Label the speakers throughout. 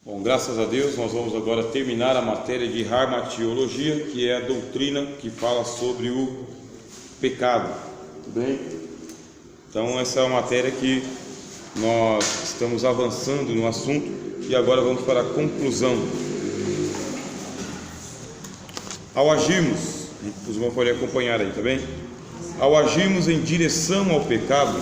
Speaker 1: Bom, graças a Deus, nós vamos agora terminar a matéria de Harmatiologia, que é a doutrina que fala sobre o pecado. Tudo bem? Então, essa é uma matéria que nós estamos avançando no assunto e agora vamos para a conclusão. Ao agirmos, os irmãos podem acompanhar aí, tá bem? Ao agirmos em direção ao pecado,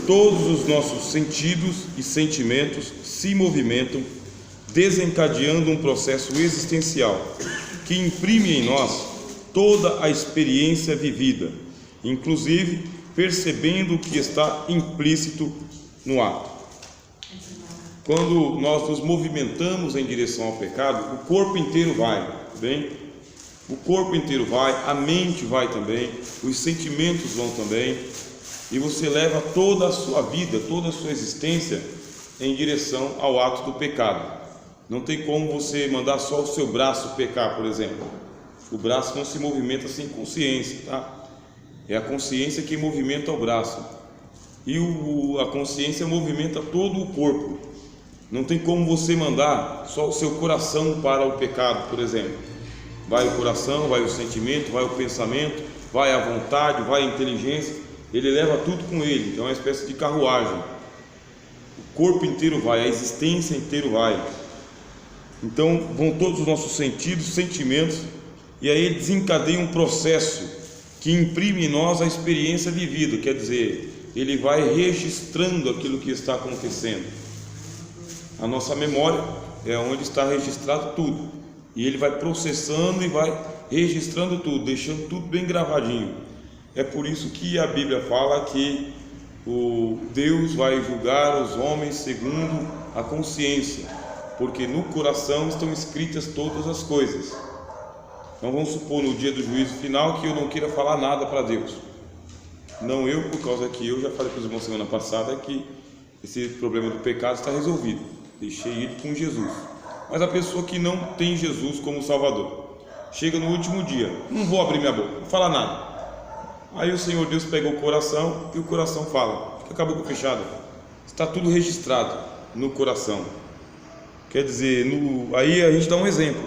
Speaker 1: todos os nossos sentidos e sentimentos se movimentam, desencadeando um processo existencial que imprime em nós toda a experiência vivida, inclusive percebendo o que está implícito no ato. Quando nós nos movimentamos em direção ao pecado, o corpo inteiro vai, bem? O corpo inteiro vai, a mente vai também, os sentimentos vão também, e você leva toda a sua vida, toda a sua existência em direção ao ato do pecado. Não tem como você mandar só o seu braço pecar, por exemplo. O braço não se movimenta sem consciência, tá? É a consciência que movimenta o braço, e a consciência movimenta todo o corpo. Não tem como você mandar só o seu coração para o pecado, por exemplo. Vai o coração, vai o sentimento, vai o pensamento, vai a vontade, vai a inteligência. Ele leva tudo com ele, então é uma espécie de carruagem. O corpo inteiro vai, a existência inteira vai. Então vão todos os nossos sentidos, sentimentos, e aí ele desencadeia um processo que imprime em nós a experiência vivida, quer dizer, ele vai registrando aquilo que está acontecendo. A nossa memória é onde está registrado tudo, e ele vai processando e vai registrando tudo, deixando tudo bem gravadinho. É por isso que a Bíblia fala que o Deus vai julgar os homens segundo a consciência, porque no coração estão escritas todas as coisas. Então vamos supor no dia do juízo final que eu não queira falar nada para Deus. Não eu, por causa que eu já falei para os irmãos semana passada que esse problema do pecado está resolvido. Deixei ele com Jesus. Mas a pessoa que não tem Jesus como Salvador, chega no último dia, não vou abrir minha boca, não vou falar nada. Aí o Senhor Deus pega o coração e o coração fala, fica com a boca fechada. Está tudo registrado no coração. Quer dizer, aí a gente dá um exemplo.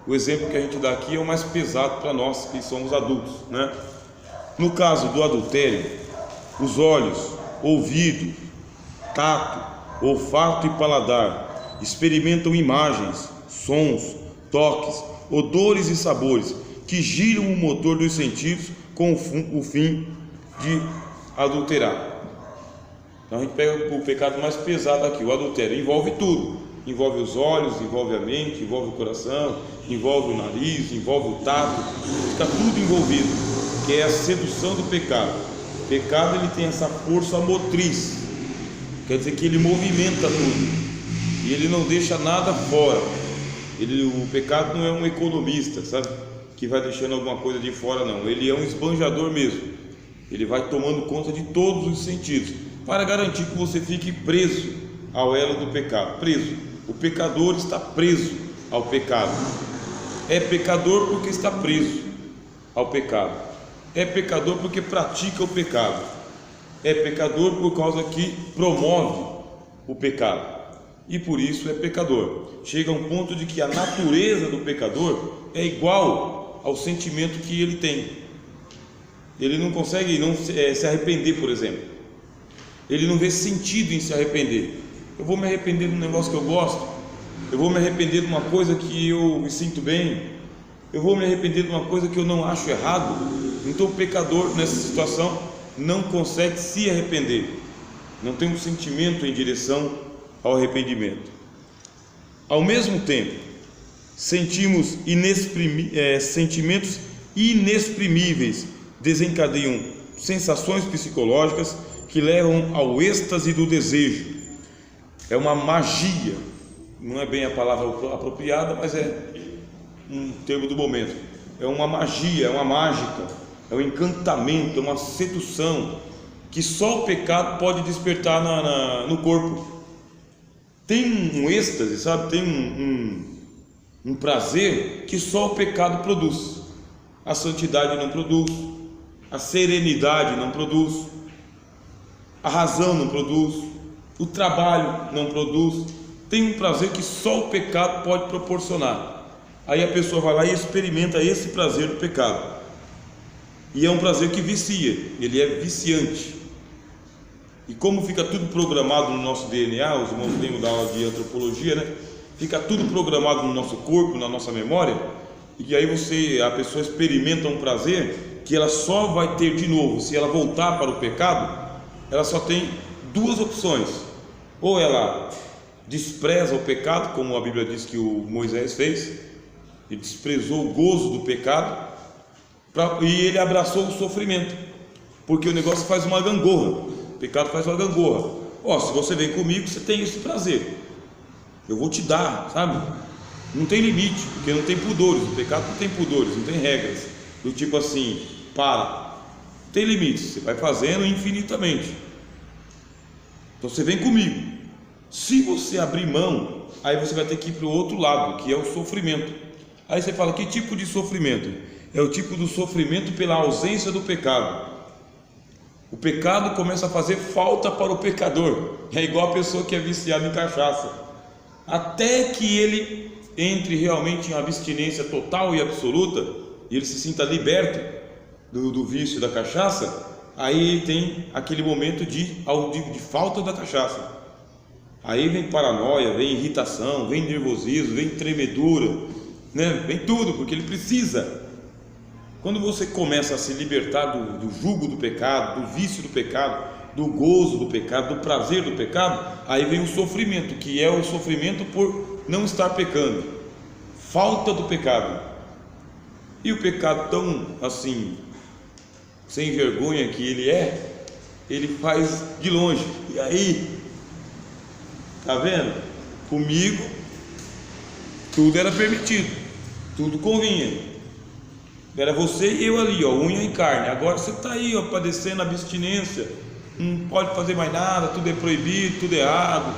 Speaker 1: O exemplo que a gente dá aqui é o mais pesado para nós que somos adultos, né? No caso do adultério, os olhos, ouvido, tato, olfato e paladar experimentam imagens, sons, toques, odores e sabores que giram o motor dos sentidos com o fim de adulterar. Então a gente pega o pecado mais pesado aqui, o adultério. Envolve tudo, envolve os olhos, envolve a mente, envolve o coração, envolve o nariz, envolve o tato, fica tudo envolvido, que é a sedução do pecado. O pecado ele tem essa força motriz, quer dizer que ele movimenta tudo, e ele não deixa nada fora. O pecado não é um economista, sabe? Que vai deixando alguma coisa de fora, não. Ele é um esbanjador mesmo. Ele vai tomando conta de todos os sentidos, para garantir que você fique preso ao elo do pecado. Preso. O pecador está preso ao pecado. É pecador porque está preso ao pecado. É pecador porque pratica o pecado. É pecador por causa que promove o pecado. E por isso é pecador. Chega a um ponto de que a natureza do pecador é igual ao sentimento que ele tem. Ele não consegue se arrepender, por exemplo. Ele não vê sentido em se arrepender. Eu vou me arrepender de um negócio que eu gosto, eu vou me arrepender de uma coisa que eu me sinto bem, eu vou me arrepender de uma coisa que eu não acho errado. Então o pecador nessa situação não consegue se arrepender, não tem um sentimento em direção ao arrependimento. Ao mesmo tempo, sentimos sentimentos inexprimíveis, desencadeiam sensações psicológicas que levam ao êxtase do desejo. É uma magia, não é bem a palavra apropriada, mas é um termo do momento. É uma magia, é uma mágica, é um encantamento, é uma sedução que só o pecado pode despertar no corpo. Tem um êxtase, sabe? Tem um prazer que só o pecado produz. A santidade não produz, a serenidade não produz, a razão não produz, o trabalho não produz, tem um prazer que só o pecado pode proporcionar. Aí a pessoa vai lá e experimenta esse prazer do pecado, e é um prazer que vicia, ele é viciante. E como fica tudo programado no nosso DNA, os irmãos lembram da aula de antropologia, né? Fica tudo programado no nosso corpo, na nossa memória, e aí a pessoa experimenta um prazer que ela só vai ter de novo se ela voltar para o pecado. Ela só tem duas opções: ou ela despreza o pecado, como a Bíblia diz que o Moisés fez, ele desprezou o gozo do pecado, e ele abraçou o sofrimento, porque o negócio faz uma gangorra, o pecado faz uma gangorra. Se você vem comigo, você tem esse prazer, eu vou te dar, sabe? Não tem limite, porque não tem pudores, o pecado não tem pudores, não tem regras, do tipo assim, não tem limites, você vai fazendo infinitamente. Então você vem comigo. Se você abrir mão, aí você vai ter que ir para o outro lado, que é o sofrimento. Aí você fala, que tipo de sofrimento? É o tipo do sofrimento pela ausência do pecado. O pecado começa a fazer falta para o pecador. É igual a pessoa que é viciada em cachaça. Até que ele entre realmente em abstinência total e absoluta, e ele se sinta liberto do vício da cachaça, aí tem aquele momento de falta da cachaça. Aí vem paranoia, vem irritação, vem nervosismo, vem tremedura, né? Vem tudo, porque ele precisa. Quando você começa a se libertar do jugo do pecado, do vício do pecado, do gozo do pecado, do prazer do pecado, aí vem o sofrimento, que é o sofrimento por não estar pecando, falta do pecado. E o pecado tão assim, sem vergonha que ele faz de longe. E aí, tá vendo? Comigo tudo era permitido, tudo convinha. Era você e eu ali, unha e carne. Agora você está aí, padecendo abstinência, não pode fazer mais nada, tudo é proibido, tudo é errado.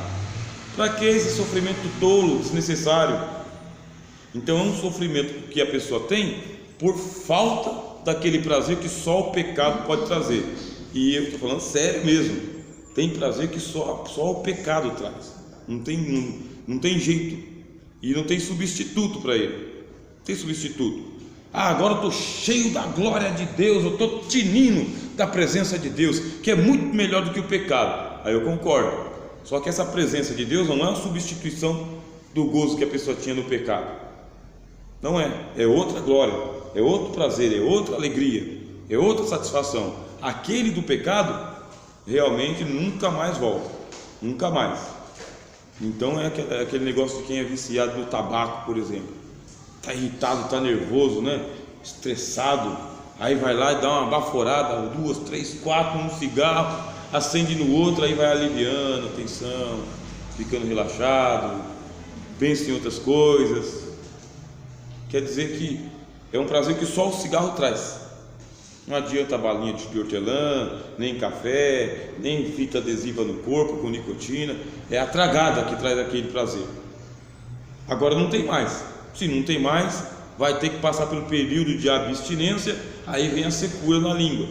Speaker 1: Para que esse sofrimento tolo, desnecessário? Então é um sofrimento que a pessoa tem por falta daquele prazer que só o pecado pode trazer. E eu estou falando sério mesmo. Tem prazer que só o pecado traz. Não tem jeito. E não tem substituto para ele. Não tem substituto. Agora eu estou cheio da glória de Deus, eu estou tinindo da presença de Deus, que é muito melhor do que o pecado. Aí eu concordo. Só que essa presença de Deus não é uma substituição do gozo que a pessoa tinha no pecado. Não é outra glória, é outro prazer, é outra alegria, é outra satisfação. Aquele do pecado realmente nunca mais volta, nunca mais. Então é aquele negócio de quem é viciado no tabaco, por exemplo. Está irritado, está nervoso, né? Estressado, aí vai lá e dá uma baforada, 2, 3, 4 num cigarro, acende no outro, aí vai aliviando a tensão, ficando relaxado, pensa em outras coisas. Quer dizer que é um prazer que só o cigarro traz. Não adianta balinha de hortelã, nem café, nem fita adesiva no corpo com nicotina. É a tragada que traz aquele prazer. Agora não tem mais. Se não tem mais, vai ter que passar pelo período de abstinência. Aí vem a secura na língua,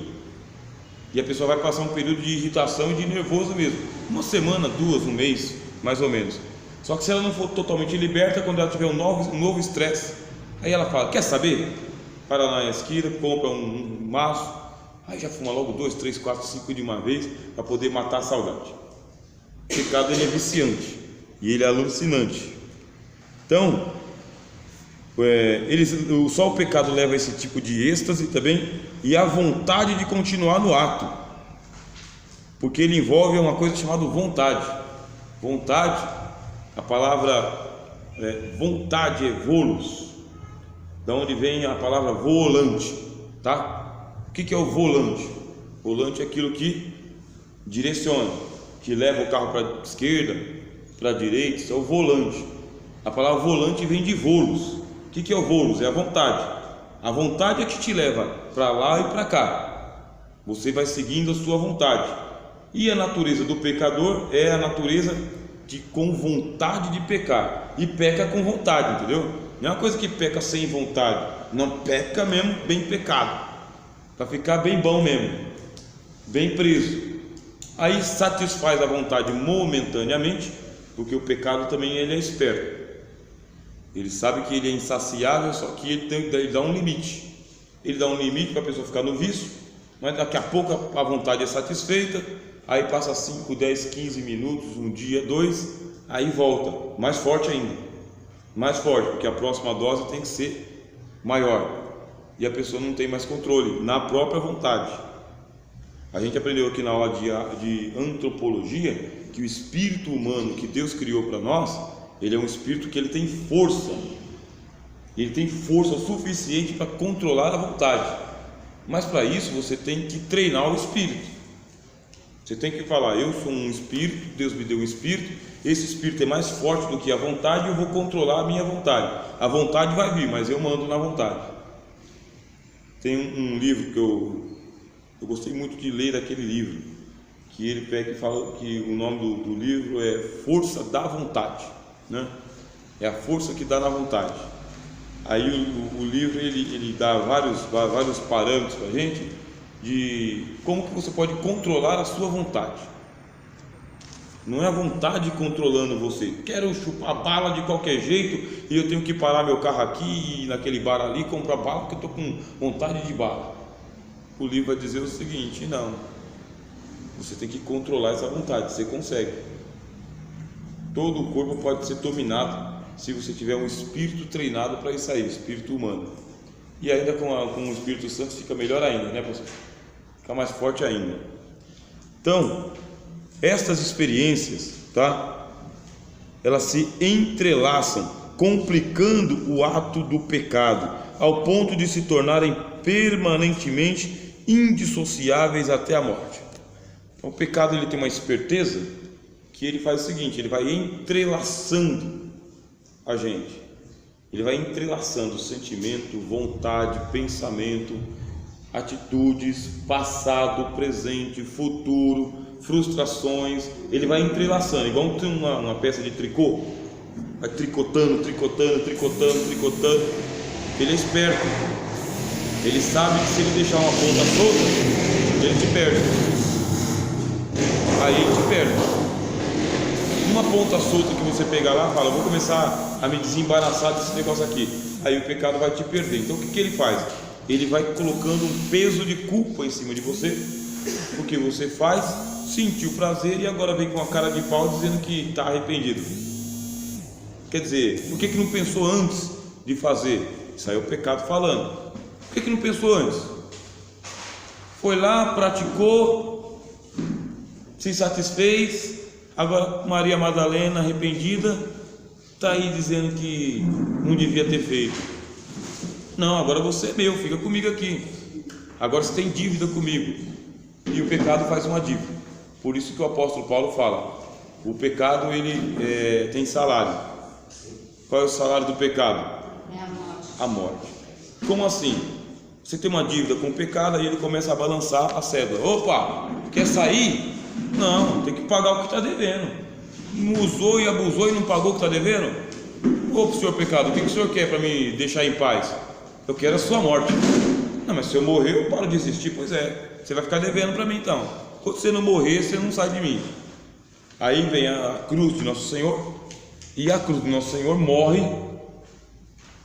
Speaker 1: e a pessoa vai passar um período de irritação e de nervoso mesmo, 1 semana, 2, 1 mês, mais ou menos. Só que se ela não for totalmente liberta, quando ela tiver um novo estresse, aí ela fala, quer saber? Para lá na esquina, compra um maço, aí já fuma logo 2, 3, 4, 5 de uma vez, para poder matar a saudade. O pecado ele é viciante, e ele é alucinante. Então só o pecado leva a esse tipo de êxtase também, e a vontade de continuar no ato, porque ele envolve uma coisa chamada vontade. Vontade, a palavra vontade é volos, da onde vem a palavra volante, tá? O que é o volante? Volante é aquilo que direciona, que leva o carro para a esquerda, para a direita. Isso é o volante. A palavra volante vem de volos. O que é o volos? É a vontade. A vontade é que te leva para lá e para cá. Você vai seguindo a sua vontade. E a natureza do pecador é a natureza com vontade de pecar. E peca com vontade, entendeu? Não é uma coisa que peca sem vontade. Não, peca mesmo, bem pecado, para ficar bem bom mesmo, bem preso. Aí satisfaz a vontade momentaneamente, Porque o pecado também ele é esperto. Ele sabe que ele é insaciável, só que ele dá um limite. Ele dá um limite para a pessoa ficar no vício, mas daqui a pouco a vontade é satisfeita, aí passa 5, 10, 15 minutos, um dia, 2, aí volta, mais forte ainda, mais forte, porque a próxima dose tem que ser maior, e a pessoa não tem mais controle na própria vontade. A gente aprendeu aqui na aula de antropologia que o espírito humano que Deus criou para nós, ele é um espírito que ele tem força suficiente para controlar a vontade, mas para isso você tem que treinar o espírito. Você tem que falar: eu sou um espírito, Deus me deu um espírito, esse espírito é mais forte do que a vontade, eu vou controlar a minha vontade. A vontade vai vir, mas eu mando na vontade. Tem um livro que eu gostei muito de ler, aquele livro que ele pega e fala que o nome do livro é Força da Vontade, né? É a força que dá na vontade. Aí o livro ele dá vários parâmetros para a gente de como que você pode controlar a sua vontade. Não é a vontade controlando você. Quero chupar bala de qualquer jeito e eu tenho que parar meu carro aqui e ir naquele bar ali comprar bala porque eu estou com vontade de bala. O livro vai dizer o seguinte: não, você tem que controlar essa vontade. Você consegue. Todo o corpo pode ser dominado se você tiver um espírito treinado para isso aí, espírito humano. E ainda com o Espírito Santo fica melhor ainda, né, pastor? Fica mais forte ainda. Então, estas experiências, tá? Elas se entrelaçam, complicando o ato do pecado, ao ponto de se tornarem permanentemente indissociáveis até a morte. Então, o pecado ele tem uma esperteza que ele faz o seguinte: ele vai entrelaçando a gente, ele vai entrelaçando sentimento, vontade, pensamento, atitudes, passado, presente, futuro, frustrações. Ele vai entrelaçando, igual uma peça de tricô, vai tricotando. Ele é esperto, ele sabe que se ele deixar uma ponta solta, ele te perde. Aí ele te perde. Uma ponta solta que você pegar lá, fala: vou começar a me desembaraçar desse negócio aqui. Aí o pecado vai te perder. Então o que ele faz? Ele vai colocando um peso de culpa em cima de você, porque você faz, sentiu prazer e agora vem com a cara de pau dizendo que está arrependido. Quer dizer, por que não pensou antes de fazer? Isso aí é o pecado falando. Por que não pensou antes? Foi lá, praticou, se satisfez. Agora Maria Madalena, arrependida, está aí dizendo que não devia ter feito. Não, agora você é meu, fica comigo aqui. Agora você tem dívida comigo. E o pecado faz uma dívida. Por isso que o apóstolo Paulo fala: o pecado ele tem salário. Qual é o salário do pecado?
Speaker 2: É a morte.
Speaker 1: A morte. Como assim? Você tem uma dívida com o pecado, aí ele começa a balançar a cédula. Opa, quer sair? Não, tem que pagar o que está devendo. Não usou e abusou e não pagou o que está devendo? Ô senhor pecado, o que o senhor quer para me deixar em paz? Eu quero a sua morte. Não, mas se eu morrer eu paro de existir. Pois é, você vai ficar devendo para mim então. Quando você não morrer, você não sai de mim. Aí vem a cruz de Nosso Senhor, e a cruz de Nosso Senhor morre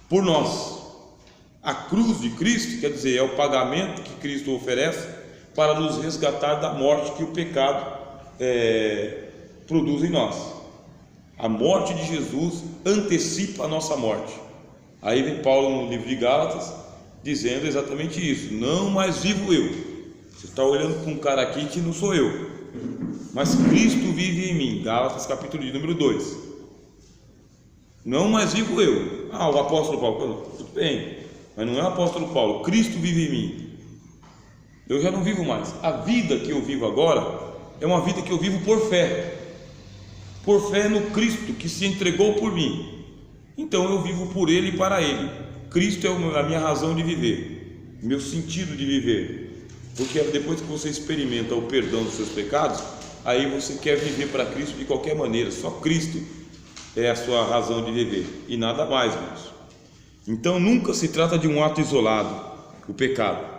Speaker 1: por nós. A cruz de Cristo, quer dizer, é o pagamento que Cristo oferece para nos resgatar da morte que o pecado produz em nós. A morte de Jesus antecipa a nossa morte. Aí vem Paulo no livro de Gálatas dizendo exatamente isso: não mais vivo eu. Você está olhando para um cara aqui que não sou eu, mas Cristo vive em mim. Gálatas capítulo de número 2. Não mais vivo eu. O apóstolo Paulo, tudo bem, mas não é o apóstolo Paulo. Cristo vive em mim. Eu já não vivo mais. A vida que eu vivo agora é uma vida que eu vivo por fé no Cristo que se entregou por mim. Então eu vivo por Ele e para Ele. Cristo é a minha razão de viver, meu sentido de viver. Porque depois que você experimenta o perdão dos seus pecados, aí você quer viver para Cristo de qualquer maneira. Só Cristo é a sua razão de viver e nada mais, irmãos. Então nunca se trata de um ato isolado, o pecado.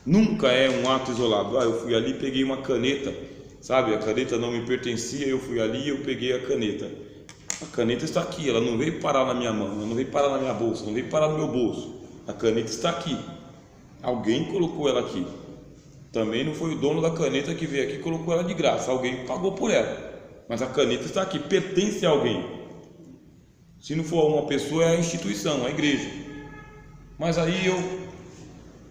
Speaker 1: Nunca é um ato isolado. Eu fui ali, peguei uma caneta sabe? A caneta não me pertencia, eu fui ali e eu peguei a caneta. A caneta está aqui, ela não veio parar na minha mão, ela não veio parar na minha bolsa, não veio parar no meu bolso. A caneta está aqui. Alguém colocou ela aqui. Também não foi o dono da caneta que veio aqui e colocou ela de graça. Alguém pagou por ela. Mas a caneta está aqui, pertence a alguém. Se não for uma pessoa, é a instituição, a igreja. Mas aí eu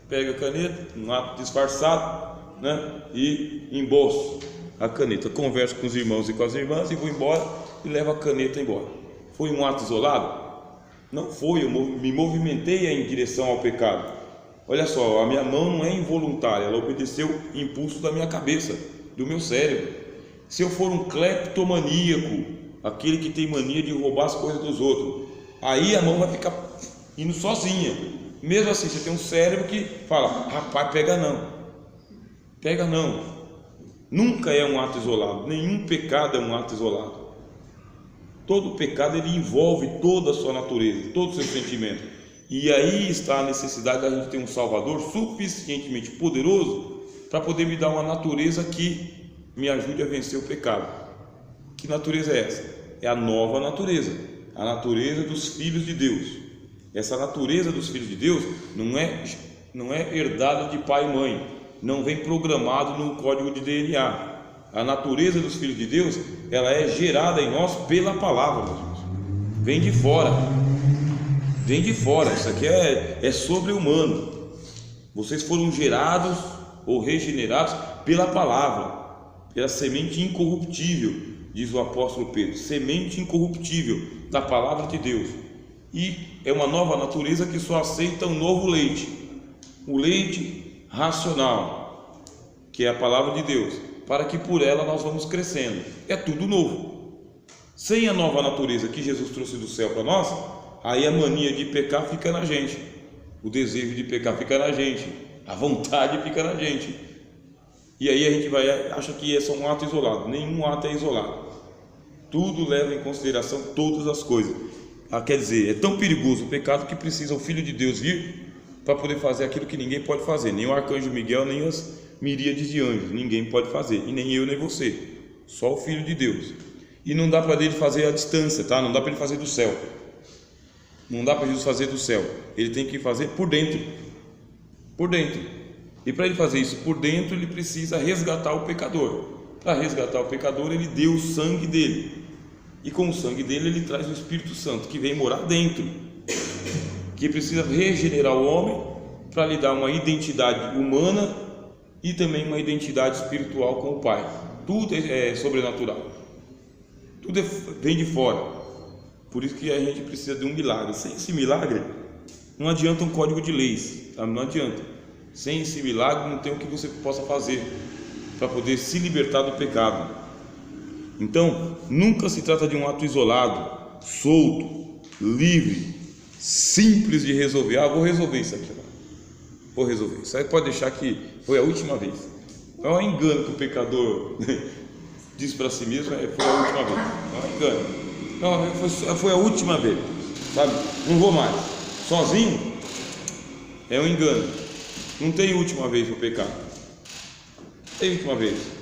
Speaker 1: pego a caneta, um ato disfarçado, né? E embolso a caneta. Converso com os irmãos e com as irmãs e vou embora e levo a caneta embora. Foi um ato isolado? Não foi, eu me movimentei em direção ao pecado. Olha só, a minha mão não é involuntária, ela obedeceu o impulso da minha cabeça, do meu cérebro. Se eu for um cleptomaníaco, aquele que tem mania de roubar as coisas dos outros, aí a mão vai ficar indo sozinha. Mesmo assim, você tem um cérebro que fala: rapaz, pega não. Nunca é um ato isolado, nenhum pecado é um ato isolado. Todo pecado ele envolve toda a sua natureza, todo o seu sentimento. E aí está a necessidade da gente ter um Salvador suficientemente poderoso para poder me dar uma natureza que me ajude a vencer o pecado. Que natureza é essa? É a nova natureza, a natureza dos filhos de Deus. Essa natureza dos filhos de Deus não é herdada de pai e mãe, não vem programado no código de DNA. A natureza dos filhos de Deus, ela é gerada em nós pela palavra, meus irmãos. Vem de fora. Isso aqui é sobre-humano. Vocês foram gerados ou regenerados pela palavra, pela semente incorruptível, diz o apóstolo Pedro, semente incorruptível da palavra de Deus. E é uma nova natureza que só aceita um novo leite, o leite racional, que é a palavra de Deus, para que por ela nós vamos crescendo. É tudo novo. Sem a nova natureza que Jesus trouxe do céu para nós, aí a mania de pecar fica na gente, o desejo de pecar fica na gente, a vontade fica na gente. E aí a gente acha que é só um ato isolado. Nenhum ato é isolado. Tudo leva em consideração todas as coisas. Quer dizer, é tão perigoso o pecado que precisa o Filho de Deus vir para poder fazer aquilo que ninguém pode fazer. Nem o arcanjo Miguel, nem as miríades de anjos. Ninguém pode fazer. E nem eu, nem você. Só o Filho de Deus. E não dá para ele fazer à distância, tá? Não dá para ele fazer do céu. Não dá para Jesus fazer do céu. Ele tem que fazer por dentro. Por dentro. E para ele fazer isso por dentro, ele precisa resgatar o pecador. Para resgatar o pecador, ele deu o sangue dele. E com o sangue dele, ele traz o Espírito Santo, que vem morar dentro. Que precisa regenerar o homem para lhe dar uma identidade humana e também uma identidade espiritual com o Pai. Tudo é sobrenatural. Tudo vem de fora. Por isso que a gente precisa de um milagre. Sem esse milagre, não adianta um código de leis, sabe? Não adianta. Sem esse milagre, não tem o que você possa fazer para poder se libertar do pecado. Então, nunca se trata de um ato isolado, solto, livre, simples de resolver. Vou resolver isso aqui agora. Vou resolver. Isso aí pode deixar que foi a última vez. É um engano que o pecador diz para si mesmo, foi a última vez. É um engano. Não, foi a última vez, sabe? Não vou mais. Sozinho é um engano. Não tem última vez para o pecado. Tem última vez.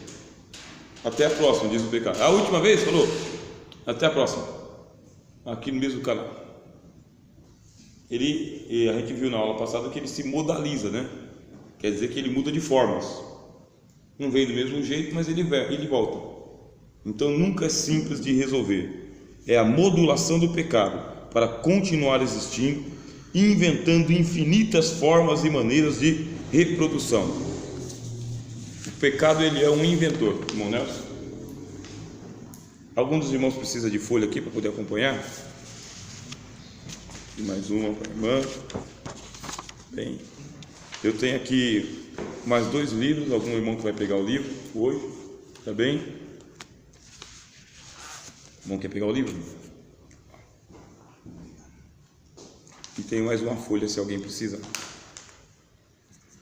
Speaker 1: Até a próxima, diz o pecado. A última vez, falou? Até a próxima. Aqui no mesmo canal. A gente viu na aula passada que ele se modaliza, né? Quer dizer que ele muda de formas. Não vem do mesmo jeito, mas ele volta. Então nunca é simples de resolver. É a modulação do pecado para continuar existindo, inventando infinitas formas e maneiras de reprodução. O pecado, ele é um inventor, irmão Nelson. Algum dos irmãos precisa de folha aqui para poder acompanhar? E mais uma para a irmã. Bem, eu tenho aqui mais 2 livros. Algum irmão que vai pegar o livro hoje? Tá bem? Irmão, quer pegar o livro? E tem mais uma folha se alguém precisa.